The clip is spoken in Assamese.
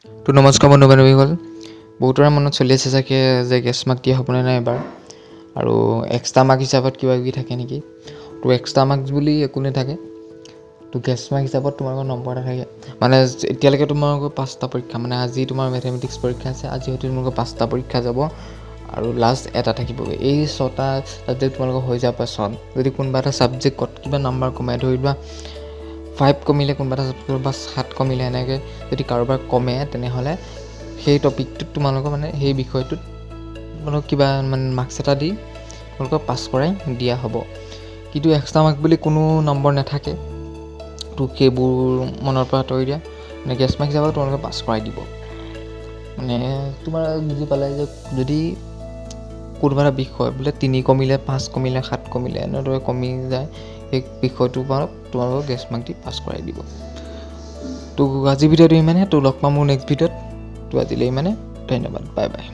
তো নমস্কাৰ বন্ধু বান্ধৱীসকল, বহুতৰে মনত চলি আছে চাগে যে গেছ মাৰ্ক দিয়া হ'বনে নাই এবাৰ, আৰু এক্সট্ৰা মাৰ্ক হিচাপত কিবা কিবি থাকে নেকি। তো এক্সট্ৰা মাৰ্কছ বুলি একো নাথাকে, তো গেছ মাৰ্ক হিচাপত তোমালোকৰ নম্বৰ নাথাকে। মানে এতিয়ালৈকে তোমালোকৰ 5টা পৰীক্ষা, মানে আজি তোমাৰ মেথমেটিক্স পৰীক্ষা আছে, আজি হয়তো তোমালোকৰ 5টা পৰীক্ষা যাব আৰু লাষ্ট এটা থাকিবগৈ। এই 6টা ছাবজেক্ট তোমালোকৰ হৈ যাব পাছত যদি কোনোবা এটা ছাবজেক্টত কিবা নাম্বাৰ কমাই, ধৰি লোৱা 5 কমিলে কোনোবা এটা ছাবজেক্টত বা 7 কমিলে, এনেকৈ যদি কাৰোবাৰ কমে তেনেহ'লে সেই টপিকটোত তোমালোকৰ মানে সেই বিষয়টোত তোমালোকক কিবা মানে মাৰ্কছ এটা দি তোমালোকক পাছ কৰাই দিয়া হ'ব। কিন্তু এক্সট্ৰা মাৰ্ক বুলি কোনো নম্বৰ নাথাকে, তো সেইবোৰ মনৰ পৰা আঁতৰি দিয়া। মানে গেছ মাৰ্ক হিচাপে তোমালোকে পাছ কৰাই দিব। মানে তোমাৰ বুজি পালে যে যদি কোনোবা এটা বিষয় বোলে 3 কমিলে 5 কমিলে 7 কমিলে এনেদৰে কমি যায়, সেই বিষয়টোৰ পৰা তোমালোকক গেছ মাৰ্ক দি পাছ কৰাই দিব। তো আজি ভিডিঅ'টো ইমানে, তো লগ পাম মোৰ নেক্সট ভিডিঅ'ত। তো আজিলৈ ইমানে, ধন্যবাদ, বাই বাই।